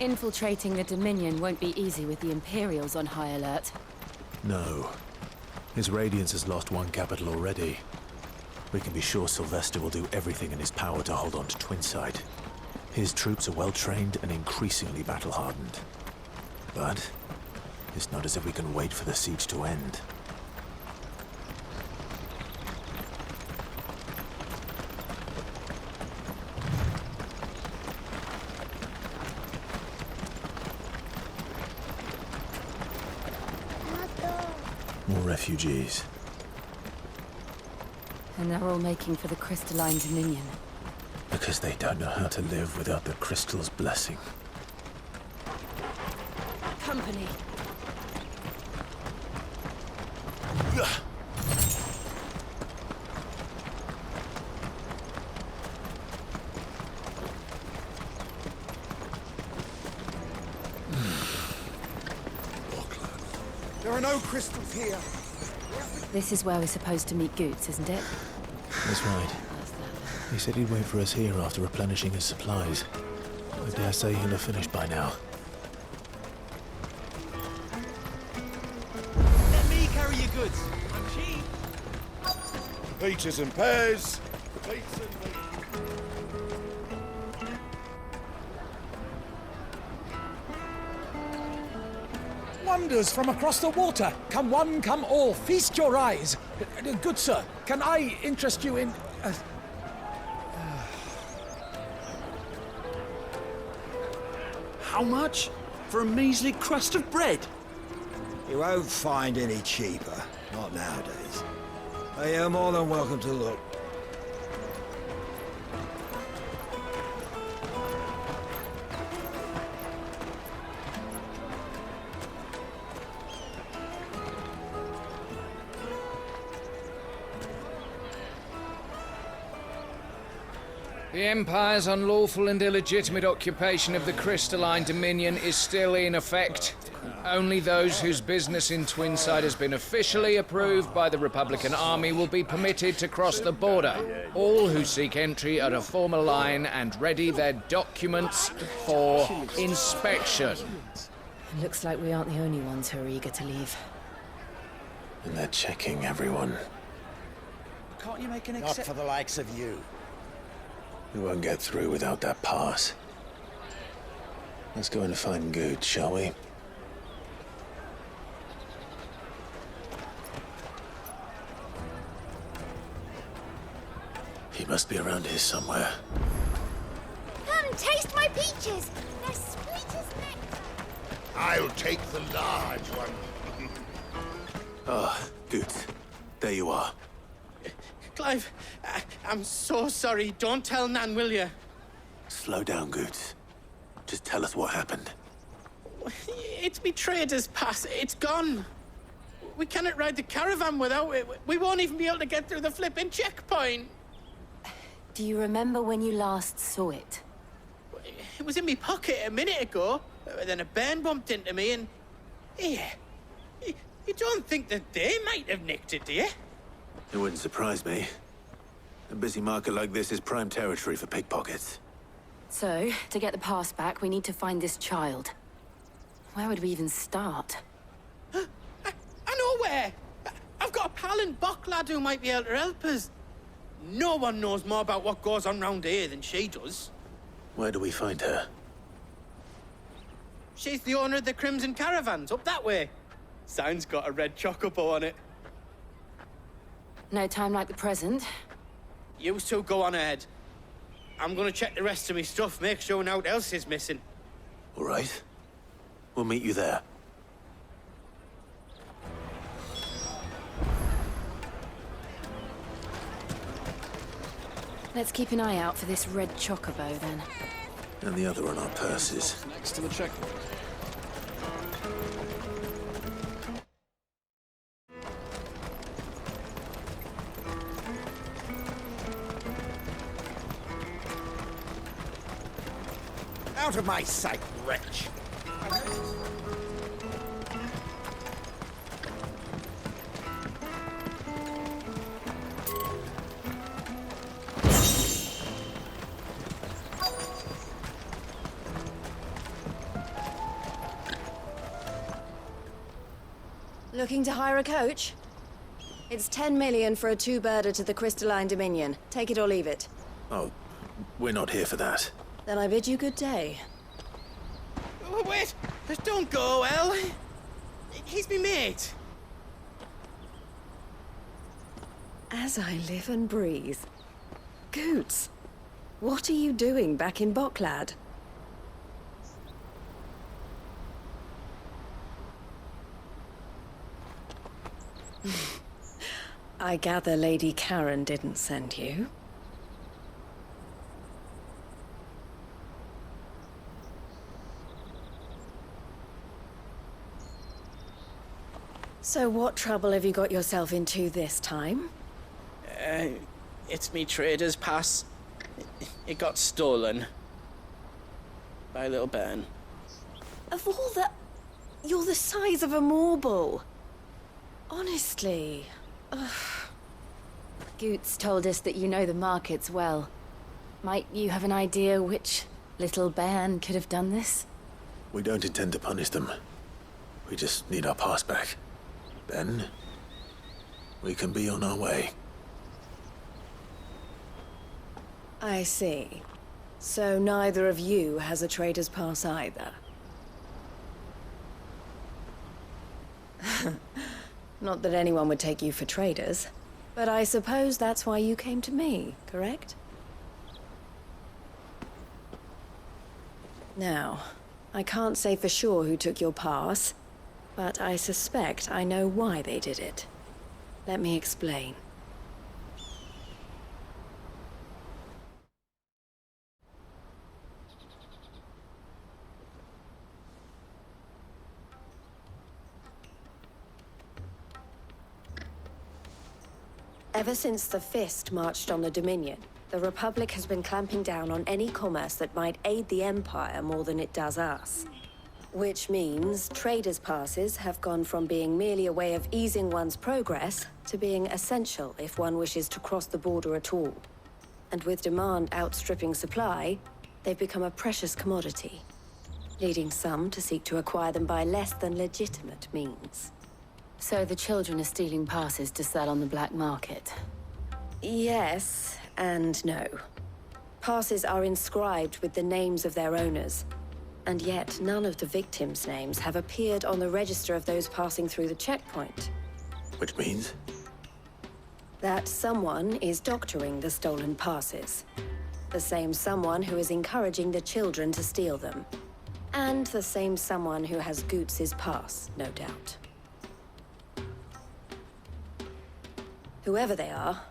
Infiltrating the Dominion won't be easy with the Imperials on high alert. No. His Radiance has lost one capital already. We can be sure Sylvester will do everything in his power to hold on to Twinside. His troops are well-trained and increasingly battle-hardened. But it's not as if we can wait for the siege to end. More refugees. And they're all making for the Crystalline Dominion. Because they don't know how to live without the Crystal's blessing. Company. There are no crystals here. This is where we're supposed to meet Goots, isn't it? That's right. He said he'd wait for us here after replenishing his supplies. I dare say he'll have finished by now. Let me carry your goods. I'm cheap. Peaches and pears. Peaches and Wonders from across the water. Come one, come all. Feast your eyes. Good sir, can I interest you in... How much? For a measly crust of bread? You won't find any cheaper. Not nowadays. You're more than welcome to look. The Empire's unlawful and illegitimate occupation of the Crystalline Dominion is still in effect. Only those whose business in Twinside has been officially approved by the Republican Army will be permitted to cross the border. All who seek entry are to form a line and ready their documents for inspection. It looks like we aren't the only ones who are eager to leave. And they're checking everyone. Can't you make an Not for the likes of you. We won't get through without that pass. Let's go and find Good, shall we? He must be around here somewhere. Come, taste my peaches! They're sweet as nectar! I'll take the large one. Ah, Good. There you are. Clive, I'm so sorry. Don't tell Nan, will you? Slow down, Good. Just tell us what happened. It's me trader's pass. It's gone. We cannot ride the caravan without it. We won't even be able to get through the flipping checkpoint. Do you remember when you last saw it? It was in my pocket a minute ago. Then a bairn bumped into me and... Yeah. You don't think that they might have nicked it, do you? It wouldn't surprise me. A busy market like this is prime territory for pickpockets. So, to get the pass back, we need to find this child. Where would we even start? I know where! I've got a pal in Bock lad who might be able to help us. No one knows more about what goes on round here than she does. Where do we find her? She's the owner of the Crimson Caravans, up that way. Sign's got a red chocobo on it. No time like the present. You two go on ahead. I'm gonna check the rest of my stuff, make sure naught else is missing. All right. We'll meet you there. Let's keep an eye out for this red chocobo, then. And the other on our purses. Next to the checkpoint. Out of my sight, wretch! Looking to hire a coach? It's 10 million for a two-birder to the Crystalline Dominion. Take it or leave it. Oh, we're not here for that. Then I bid you good day. Oh, wait! Don't go, El! He's me mate. As I live and breathe. Goots, what are you doing back in Boklad? I gather Lady Karen didn't send you. So what trouble have you got yourself into this time? It's me trader's pass. It got stolen. By little Ben. Of all the... You're the size of a marble. Honestly. Ugh. Goots told us that you know the markets well. Might you have an idea which little bairn could have done this? We don't intend to punish them. We just need our pass back. Then, we can be on our way. I see. So neither of you has a trader's pass either. Not that anyone would take you for traders, but I suppose that's why you came to me, correct? Now, I can't say for sure who took your pass, but I suspect I know why they did it. Let me explain. Ever since the Fist marched on the Dominion, the Republic has been clamping down on any commerce that might aid the Empire more than it does us. Which means traders' passes have gone from being merely a way of easing one's progress to being essential if one wishes to cross the border at all. And with demand outstripping supply, they've become a precious commodity, leading some to seek to acquire them by less than legitimate means. So the children are stealing passes to sell on the black market? Yes, and no. Passes are inscribed with the names of their owners, and yet none of the victims' names have appeared on the register of those passing through the checkpoint. Which means? That someone is doctoring the stolen passes. The same someone who is encouraging the children to steal them. And the same someone who has Goots' pass, no doubt. Whoever they are,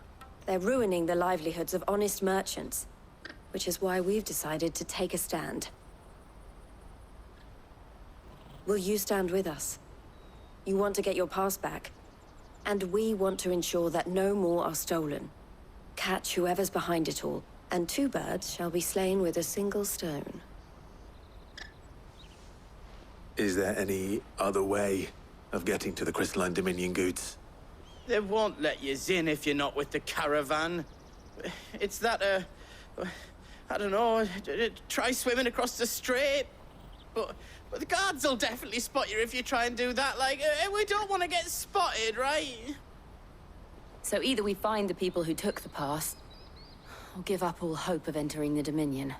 they're ruining the livelihoods of honest merchants, which is why we've decided to take a stand. Will you stand with us? You want to get your pass back, and we want to ensure that no more are stolen. Catch whoever's behind it all, and two birds shall be slain with a single stone. Is there any other way of getting to the Crystalline Dominion, Goots? They won't let you in if you're not with the caravan. It's that, I don't know, try swimming across the strait. But the guards will definitely spot you if you try and do that. Like, we don't want to get spotted, right? So either we find the people who took the pass, or give up all hope of entering the Dominion.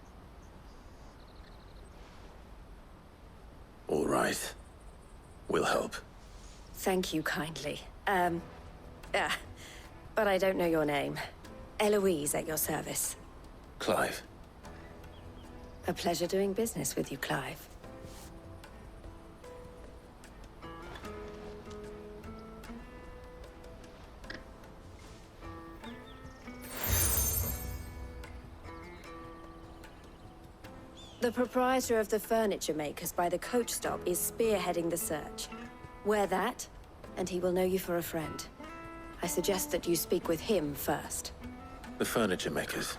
All right. We'll help. Thank you kindly. But I don't know your name. Eloise at your service. Clive. A pleasure doing business with you, Clive. The proprietor of the furniture makers by the coach stop is spearheading the search. Wear that, and he will know you for a friend. I suggest that you speak with him first. The furniture makers.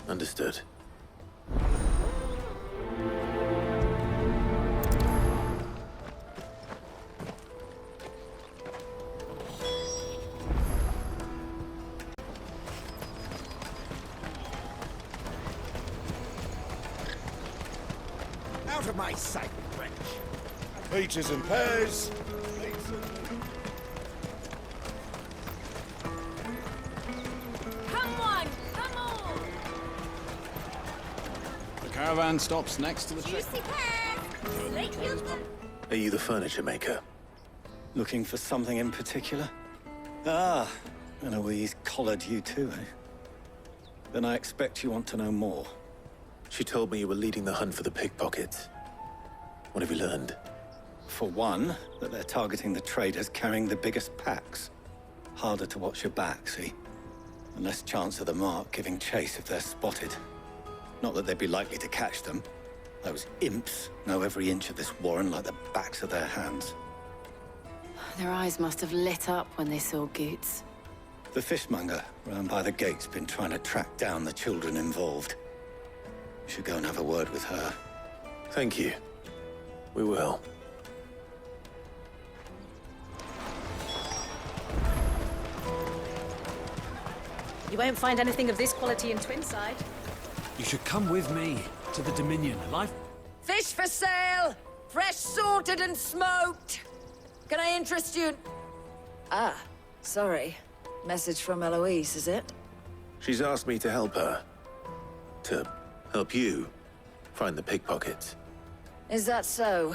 Understood. Out of my sight, wretch! Peaches and pears. Caravan stops next to the train. Juicy pears! Slate field them. Are you the furniture maker? Looking for something in particular? Ah, Eloise collared you too, eh? Then I expect you want to know more. She told me you were leading the hunt for the pickpockets. What have you learned? For one, that they're targeting the traders carrying the biggest packs. Harder to watch your back, see? And less chance of the mark giving chase if they're spotted. Not that they'd be likely to catch them. Those imps know every inch of this warren like the backs of their hands. Their eyes must have lit up when they saw Goots. The fishmonger round by the gate's been trying to track down the children involved. You should go and have a word with her. Thank you. We will. You won't find anything of this quality in Twinside. You should come with me to the Dominion. Fish for sale! Fresh sorted and smoked! Can I interest you? Ah, sorry. Message from Eloise, is it? She's asked me to help her. To help you find the pickpockets. Is that so?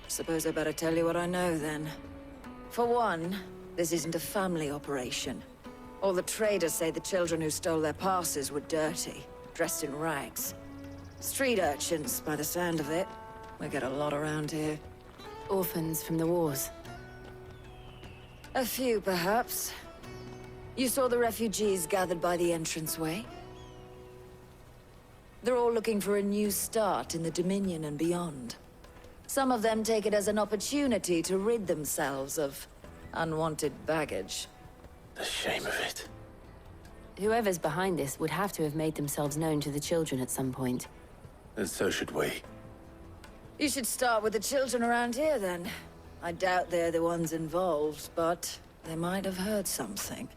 Suppose I better tell you what I know, then. For one, this isn't a family operation. All the traders say the children who stole their passes were dirty, dressed in rags. Street urchins, by the sound of it. We get a lot around here. Orphans from the wars. A few, perhaps. You saw the refugees gathered by the entranceway? They're all looking for a new start in the Dominion and beyond. Some of them take it as an opportunity to rid themselves of unwanted baggage. The shame of it. Whoever's behind this would have to have made themselves known to the children at some point. And so should we. You should start with the children around here, then. I doubt they're the ones involved, but they might have heard something.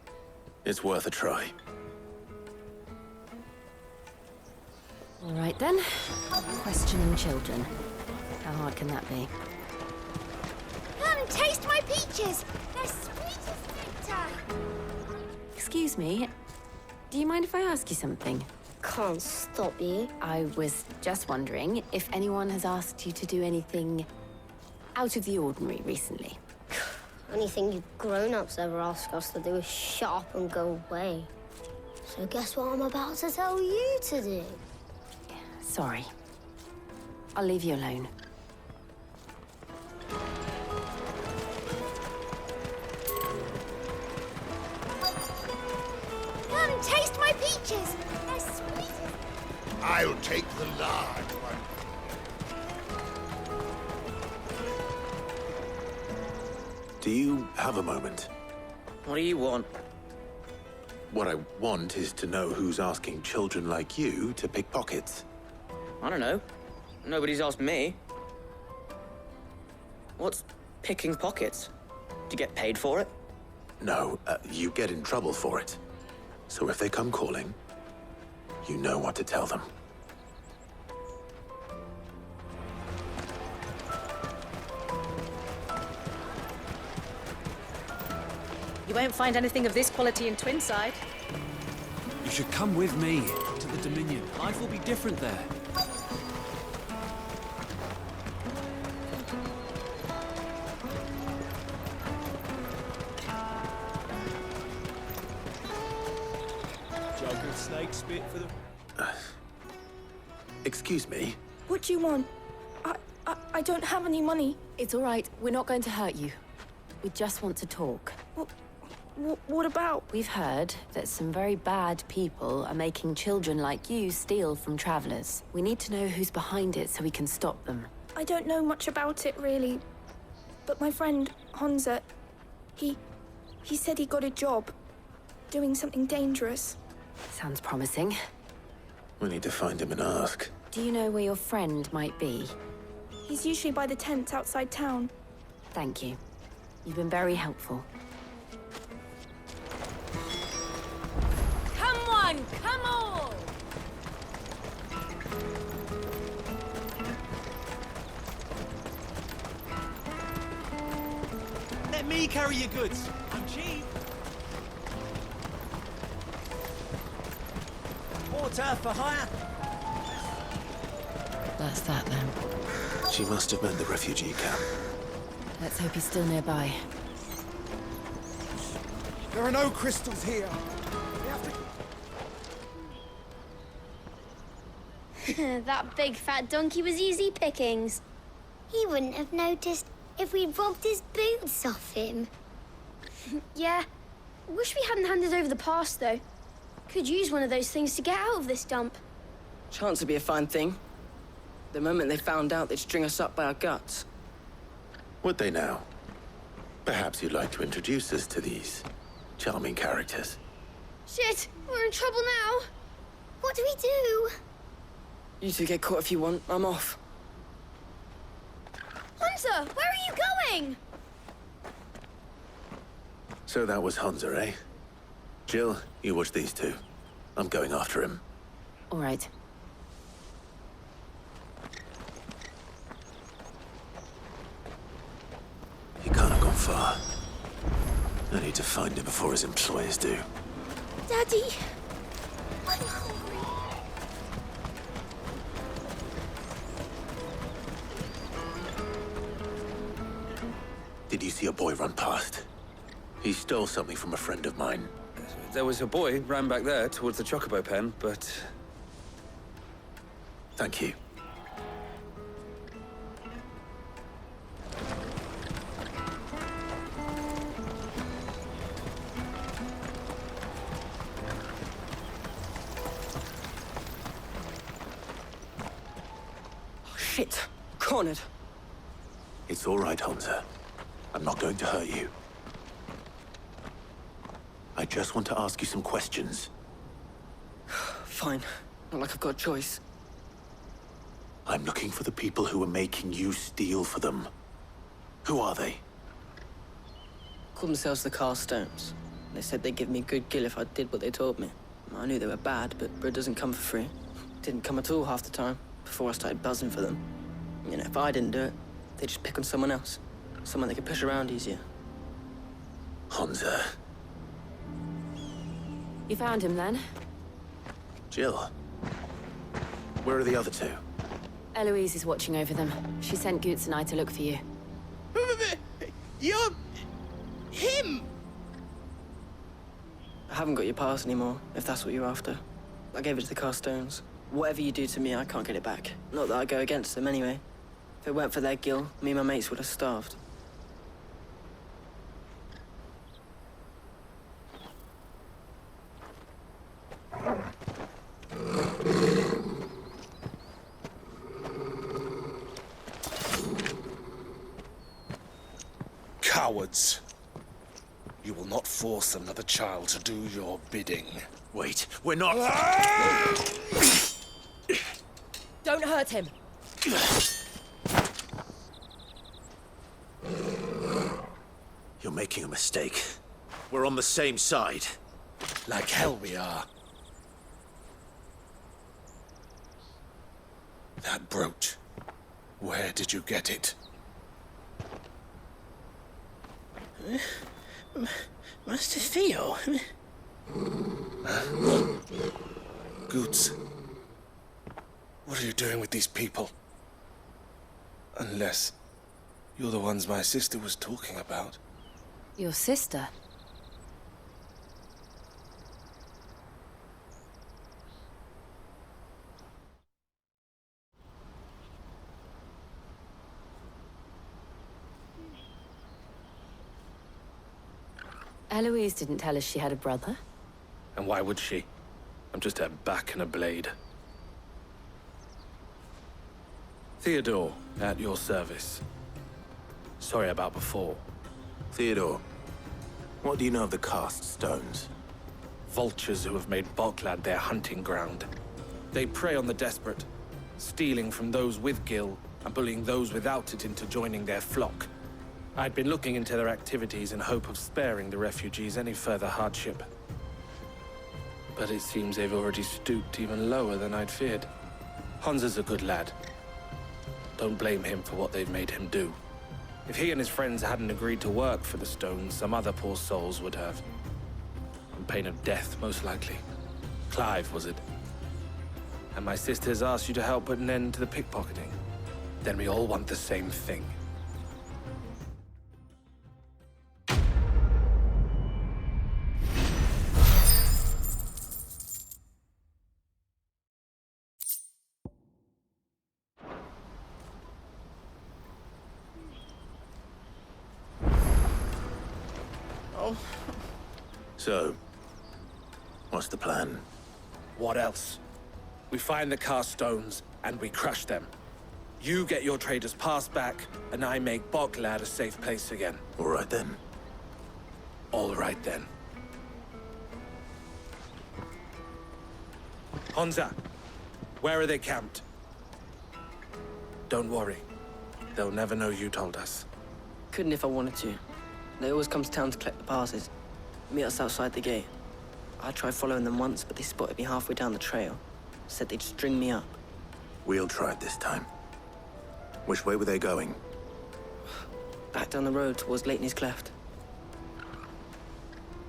It's worth a try. All right, then. Questioning children. How hard can that be? Come and taste my peaches. They're sweet as nectar. Excuse me. Do you mind if I ask you something? Can't stop you. I was just wondering if anyone has asked you to do anything out of the ordinary recently. Anything you grown-ups ever ask us to do is shut up and go away. So guess what I'm about to tell you to do? Sorry. I'll leave you alone. Come and taste my peaches. They're sweet as... I'll take the large one. Do you have a moment? What do you want? What I want is to know who's asking children like you to pick pockets. I don't know. Nobody's asked me. What's picking pockets? Do you get paid for it? No, you get in trouble for it. So if they come calling, you know what to tell them. You won't find anything of this quality in Twinside. You should come with me to the Dominion. Life will be different there. Jug of snake spit for the... Excuse me? What do you want? I don't have any money. It's all right. We're not going to hurt you. We just want to talk. What about? We've heard that some very bad people are making children like you steal from travelers. We need to know who's behind it so we can stop them. I don't know much about it, really. But my friend, Honza, he said he got a job doing something dangerous. Sounds promising. We need to find him and ask. Do you know where your friend might be? He's usually by the tents outside town. Thank you. You've been very helpful. Come on, come on! Let me carry your goods. I'm cheap. Water for hire. That's that then. She must have meant the refugee camp. Let's hope he's still nearby. There are no crystals here. We have to... That big fat donkey was easy pickings. He wouldn't have noticed if we'd robbed his boots off him. Yeah. Wish we hadn't handed over the pass, though. Could use one of those things to get out of this dump. Chance would be a fine thing. The moment they found out, they'd string us up by our guts. Would they now? Perhaps you'd like to introduce us to these charming characters. Shit, we're in trouble now. What do we do? You two get caught if you want. I'm off. Hunter, where are you going? So that was Hunter, eh? Jill, you watch these two. I'm going after him. All right. He can't have gone far. I need to find him before his employers do. Daddy. I'm hungry. Did you see a boy run past? He stole something from a friend of mine. There was a boy ran back there towards the chocobo pen, but... Thank you. Oh, shit. Cornered. It's all right, Hunter. I'm not going to hurt you. I just want to ask you some questions. Fine. Not like I've got a choice. I'm looking for the people who are making you steal for them. Who are they? Call themselves the Carstones. They said they'd give me good gill if I did what they told me. I knew they were bad, but bread doesn't come for free. Didn't come at all half the time, before I started buzzing for them. You know, if I didn't do it, they'd just pick on someone else. Someone they could push around easier. Hunter. You found him then? Jill. Where are the other two? Eloise is watching over them. She sent Goots and I to look for you. You're... him! I haven't got your pass anymore, if that's what you're after. I gave it to the Carstones. Whatever you do to me, I can't get it back. Not that I go against them anyway. If it weren't for their gill, me and my mates would have starved. Cowards. You will not force another child to do your bidding. Wait, we're not... Don't hurt him. You're making a mistake. We're on the same side. Like hell we are. That brooch. Where did you get it? Master Theo? Goots. What are you doing with these people? Unless you're the ones my sister was talking about. Your sister? Eloise didn't tell us she had a brother. And why would she? I'm just her back and a blade. Theodore, at your service. Sorry about before. Theodore, what do you know of the Cast Stones? Vultures who have made Balklad their hunting ground. They prey on the desperate, stealing from those with gill and bullying those without it into joining their flock. I'd been looking into their activities in hope of sparing the refugees any further hardship. But it seems they've already stooped even lower than I'd feared. Hansa's a good lad. Don't blame him for what they've made him do. If he and his friends hadn't agreed to work for the Stones, some other poor souls would have. On pain of death, most likely. Clive, was it? And my sisters asked you to help put an end to the pickpocketing. Then we all want the same thing. Oh. So, what's the plan? What else? We find the cast stones, and we crush them. You get your trader's pass back, and I make Boklad a safe place again. All right then. All right then. Honza, where are they camped? Don't worry. They'll never know you told us. Couldn't if I wanted to. They always come to town to collect the passes. Meet us outside the gate. I tried following them once, but they spotted me halfway down the trail. Said they'd string me up. We'll try it this time. Which way were they going? Back down the road towards Leighton's Cleft.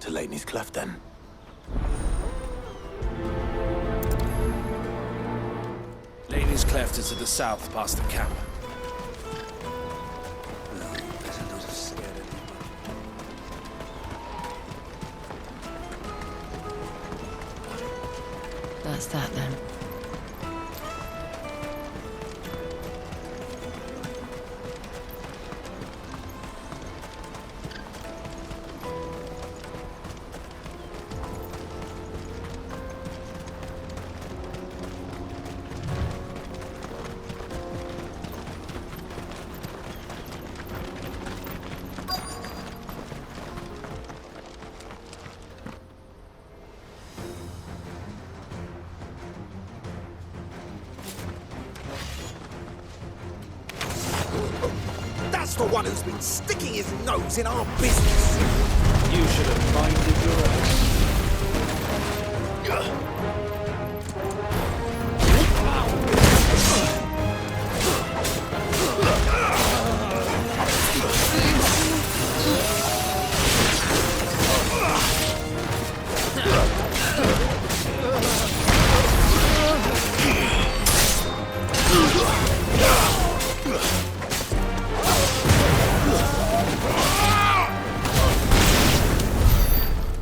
To Leighton's Cleft, then? Leighton's Cleft is to the south, past the camp. That's that then. That's the one who's been sticking his nose in our business. You should have minded your own.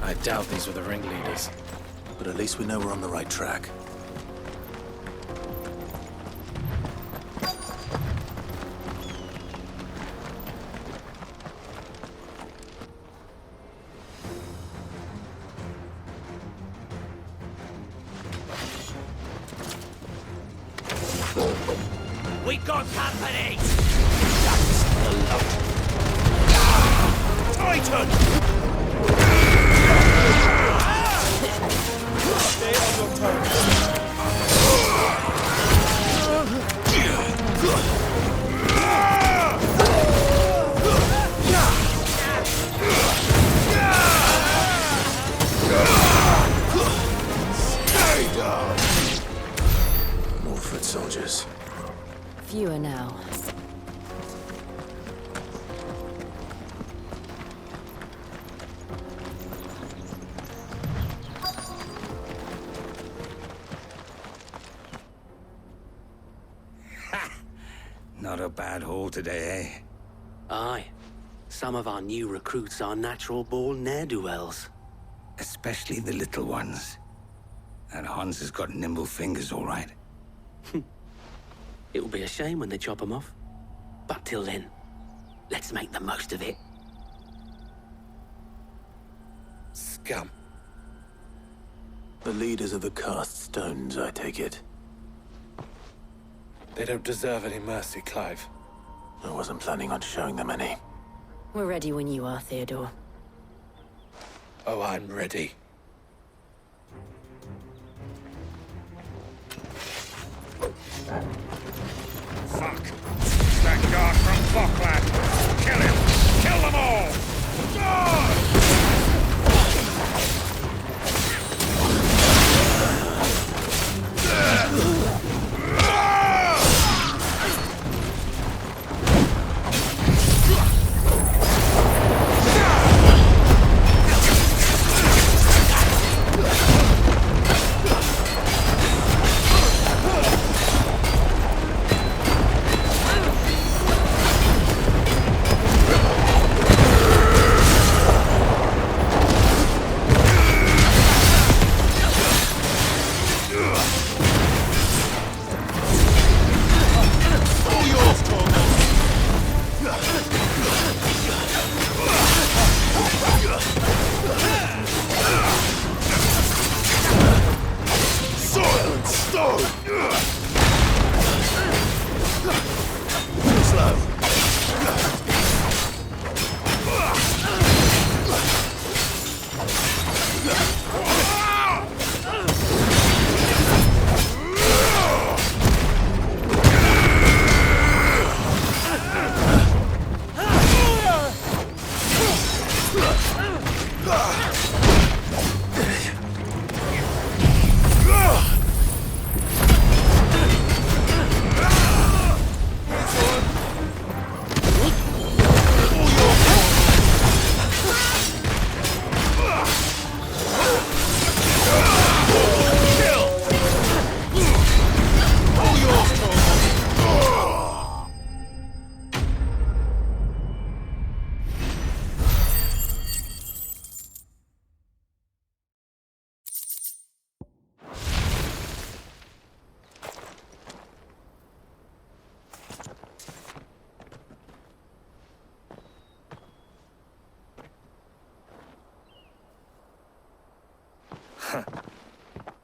I doubt these were the ringleaders. But at least we know we're on the right track. We got company! Titan! Stay on your toes. Stay down! More foot soldiers. Fewer now. Not a bad haul today, eh? Aye. Some of our new recruits are natural-born ne'er-do-wells. Especially the little ones. And Hans has got nimble fingers, all right. It will be a shame when they chop them off. But till then, let's make the most of it. Scum. The leaders of the cast stones, I take it. They don't deserve any mercy, Clive. I wasn't planning on showing them any. We're ready when you are, Theodore. Oh, I'm ready. Fuck! It's that guard from Boklad! Kill him! Kill them all!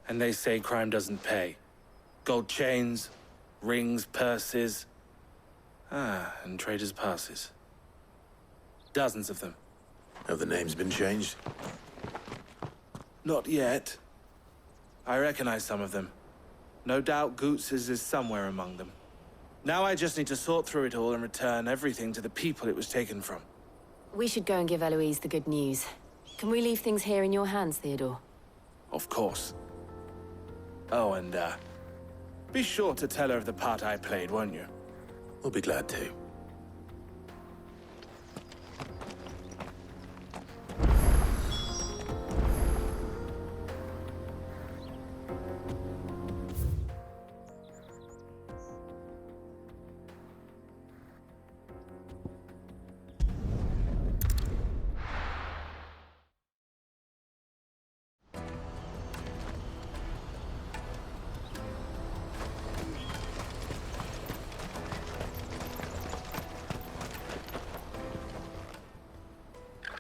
And they say crime doesn't pay. Gold chains, rings, purses. And traders' passes. Dozens of them. Have the names been changed? Not yet. I recognize some of them. No doubt Goots's is somewhere among them. Now I just need to sort through it all and return everything to the people it was taken from. We should go and give Eloise the good news. Can we leave things here in your hands, Theodore? Of course. Oh, and, be sure to tell her of the part I played, won't you? We'll be glad to.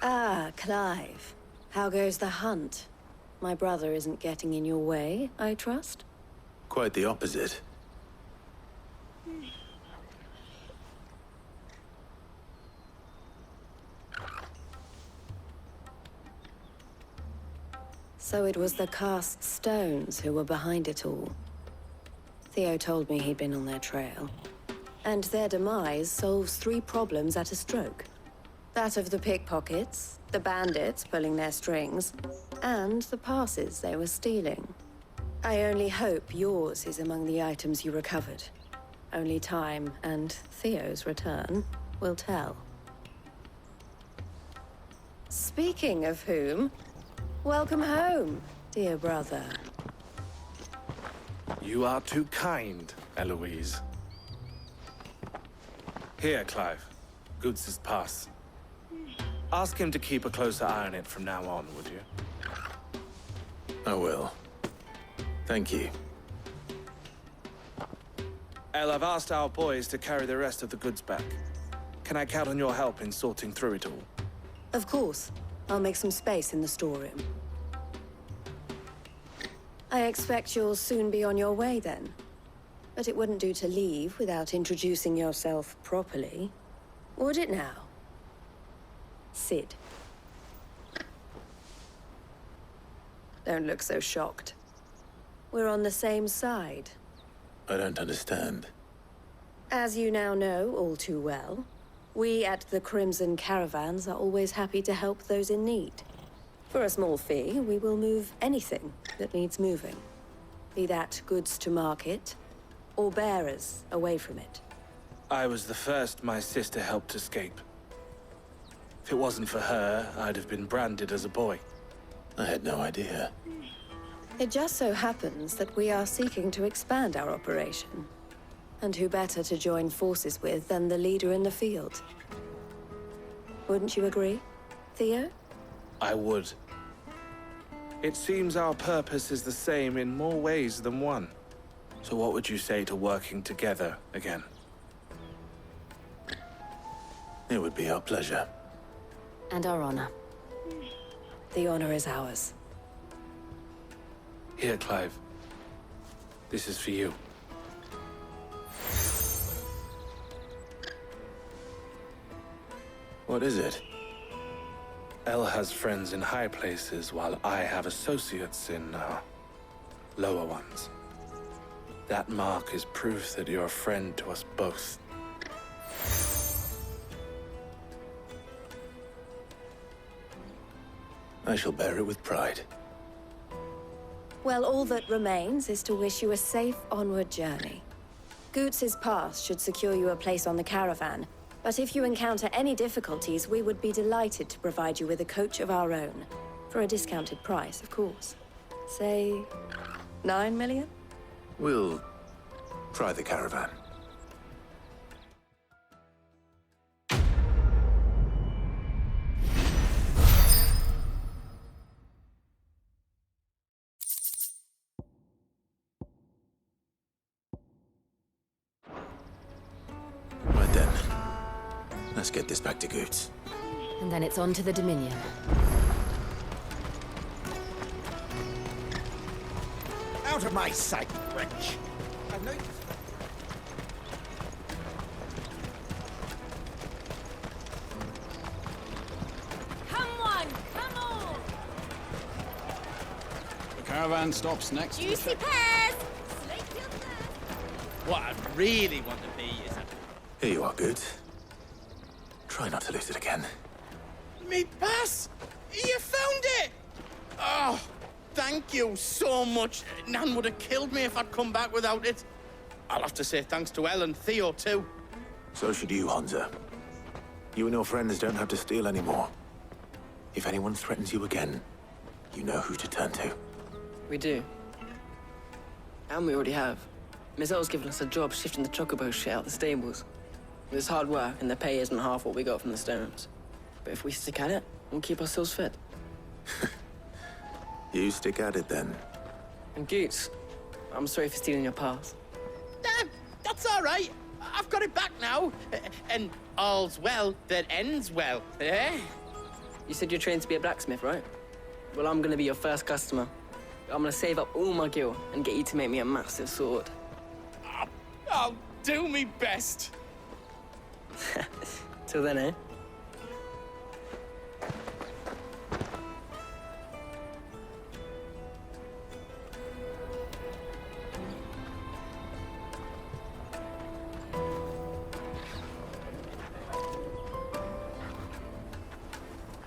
Ah, Clive. How goes the hunt? My brother isn't getting in your way, I trust? Quite the opposite. So it was the cast stones who were behind it all. Theo told me he'd been on their trail. And their demise solves 3 problems at a stroke. That of the pickpockets, the bandits pulling their strings, and the passes they were stealing. I only hope yours is among the items you recovered. Only time and Theo's return will tell. Speaking of whom, welcome home, dear brother. You are too kind, Eloise. Here, Clive. Goots's pass. Ask him to keep a closer eye on it from now on, would you? I will. Thank you. El, I've asked our boys to carry the rest of the goods back. Can I count on your help in sorting through it all? Of course. I'll make some space in the storeroom. I expect you'll soon be on your way then. But it wouldn't do to leave without introducing yourself properly. Would it now? Sid. Don't look so shocked. We're on the same side. I don't understand. As you now know all too well, we at the Crimson Caravans are always happy to help those in need. For a small fee, we will move anything that needs moving. Be that goods to market, or bearers away from it. I was the first my sister helped escape. If it wasn't for her, I'd have been branded as a boy. I had no idea. It just so happens that we are seeking to expand our operation. And who better to join forces with than the leader in the field? Wouldn't you agree, Theo? I would. It seems our purpose is the same in more ways than one. So what would you say to working together again? It would be our pleasure. And our honor. The honor is ours. Here, Clive. This is for you. What is it? El has friends in high places, while I have associates in, lower ones. That mark is proof that you're a friend to us both. I shall bear it with pride. Well, all that remains is to wish you a safe onward journey. Goots's pass should secure you a place on the caravan, but if you encounter any difficulties, we would be delighted to provide you with a coach of our own. For a discounted price, of course. Say, 9 million? We'll try the caravan. Right then. Let's get this back to Goots. And then it's on to the Dominion. out of my sight, wretch! I've no... Come on, come on! The caravan stops next to the Juicy pears! Slate till death! What I really want to be is Here you are, Goods. Try not to lose it again. Me pass! You found it! Oh, thank you so much. Nan would have killed me if I'd come back without it. I'll have to say thanks to Elle and Theo, too. So should you, Honza. You and your friends don't have to steal anymore. If anyone threatens you again, you know who to turn to. We do. And we already have. Miss Elle's given us a job shifting the chocobo shit out the stables. It's hard work, and the pay isn't half what we got from the stones. But if we stick at it, we'll keep ourselves fed. You stick at it, then. And Goots, I'm sorry for stealing your pass. That's all right. I've got it back now. And all's well that ends well, eh? You said you're trained to be a blacksmith, right? Well, I'm gonna be your first customer. I'm gonna save up all my gil and get you to make me a massive sword. I'll do me best. Till then, eh?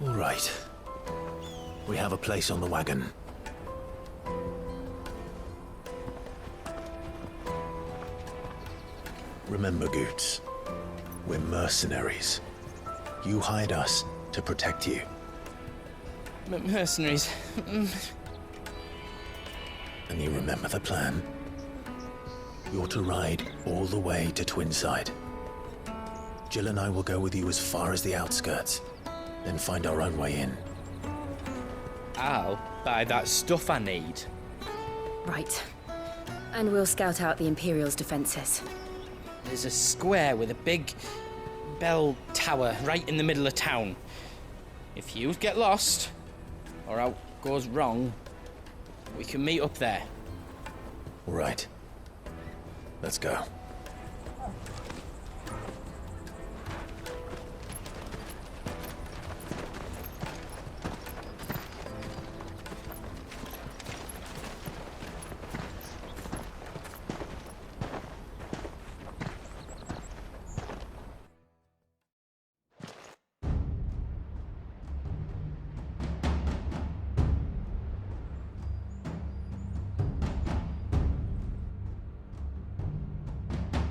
All right. We have a place on the wagon. Remember, Goots, we're mercenaries. You hired us to protect you. Mercenaries. And you remember the plan? You're to ride all the way to Twinside. Jill and I will go with you as far as the outskirts, then find our own way in. I'll buy that stuff I need. Right. And we'll scout out the Imperial's defenses. There's a square with a big bell tower right in the middle of town. If you get lost, or out goes wrong, we can meet up there. All right. Let's go.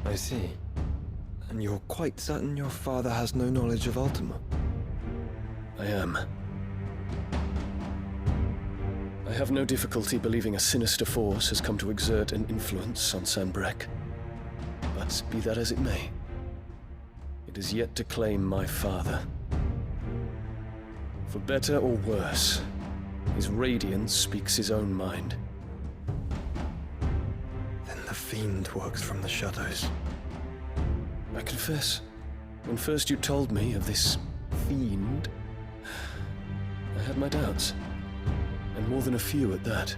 I see. And you're quite certain your father has no knowledge of Ultima? I am. I have no difficulty believing a sinister force has come to exert an influence on Sanbreque. But be that as it may, it is yet to claim my father. For better or worse, his radiance speaks his own mind. Then the fiend works from the shadows. I confess, when first you told me of this fiend, I had my doubts, and more than a few at that.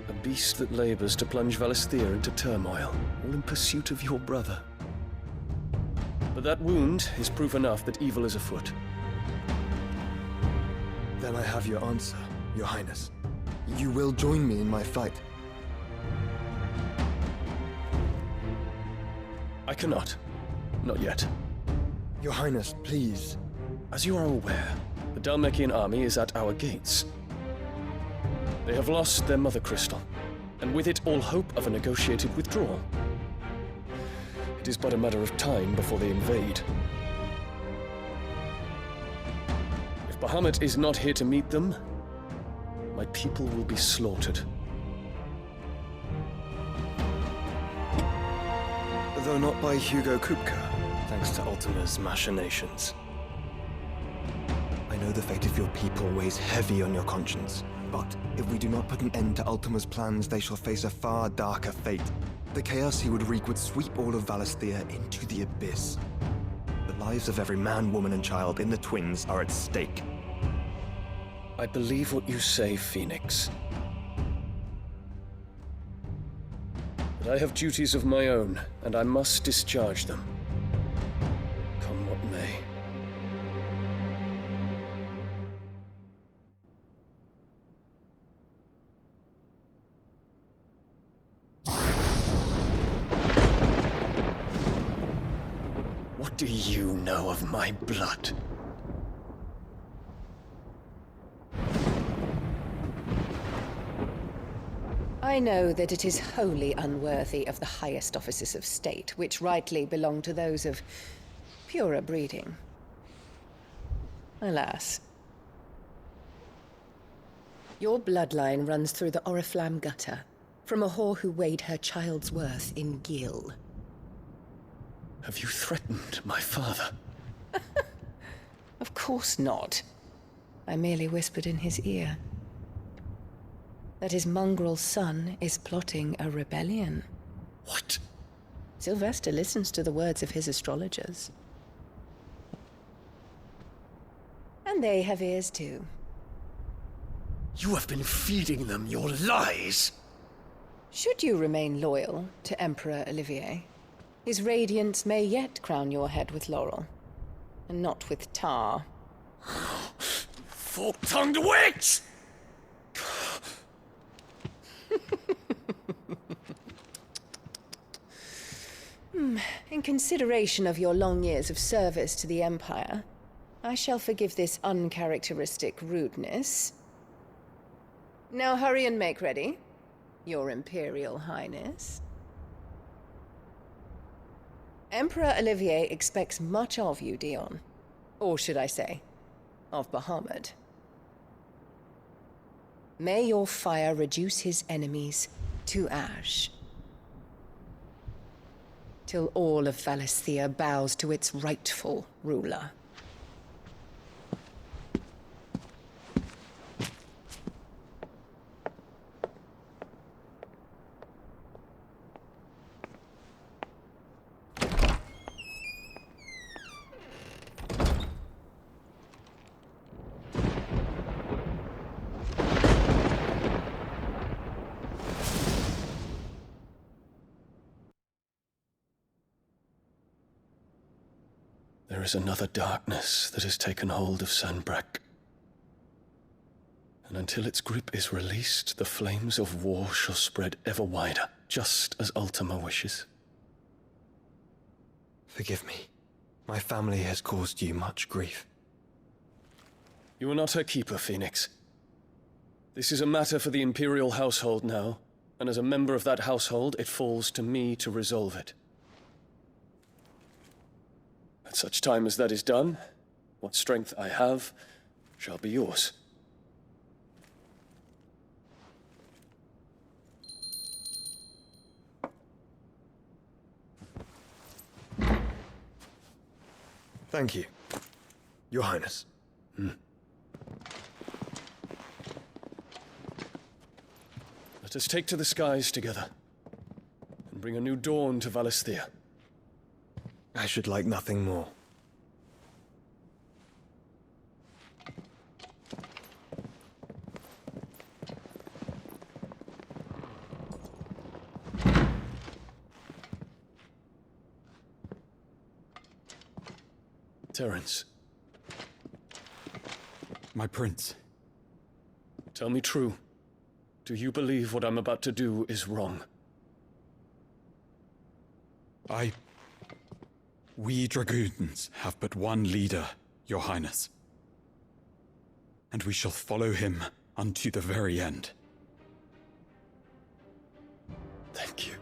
A beast that labors to plunge Valisthea into turmoil, all in pursuit of your brother. But that wound is proof enough that evil is afoot. Then I have your answer, Your Highness. You will join me in my fight. I cannot. Not yet. Your Highness, please. As you are aware, the Dhalmekian army is at our gates. They have lost their mother crystal, and with it all hope of a negotiated withdrawal. It is but a matter of time before they invade. If Bahamut is not here to meet them, my people will be slaughtered. Though not by Hugo Kupka, thanks to Ultima's machinations. I know the fate of your people weighs heavy on your conscience, but if we do not put an end to Ultima's plans, they shall face a far darker fate. The chaos he would wreak would sweep all of Valisthea into the abyss. The lives of every man, woman, and child in the Twins are at stake. I believe what you say, Phoenix. But I have duties of my own, and I must discharge them. Come what may. What do you know of my blood? I know that it is wholly unworthy of the highest offices of state, which rightly belong to those of purer breeding. Alas. Your bloodline runs through the Oriflamme gutter, from a whore who weighed her child's worth in gil. Have you threatened my father? Of course not. I merely whispered in his ear that his mongrel son is plotting a rebellion. What? Sylvester listens to the words of his astrologers. And they have ears too. You have been feeding them your lies! Should you remain loyal to Emperor Olivier, his radiance may yet crown your head with laurel, and not with tar. Fork-tongued witch! In consideration of your long years of service to the Empire, I shall forgive this uncharacteristic rudeness. Now hurry and make ready, Your Imperial Highness. Emperor Olivier expects much of you, Dion. Or should I say, of Bahamut. May your fire reduce his enemies to ash, till all of Valisthea bows to its rightful ruler. There is another darkness that has taken hold of Sanbreque. And until its grip is released, the flames of war shall spread ever wider, just as Ultima wishes. Forgive me. My family has caused you much grief. You are not her keeper, Phoenix. This is a matter for the Imperial household now, and as a member of that household, it falls to me to resolve it. At such time as that is done, what strength I have shall be yours. Thank you, Your Highness. Let us take to the skies together, and bring a new dawn to Valisthea. I should like nothing more. Terence. My prince. Tell me true. Do you believe what I'm about to do is wrong? We dragoons have but one leader, Your Highness. And we shall follow him unto the very end. Thank you.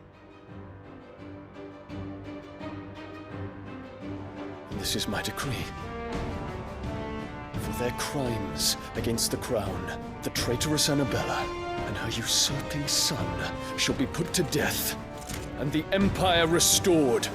And this is my decree. For their crimes against the crown, the traitorous Annabella and her usurping son shall be put to death, and the Empire restored.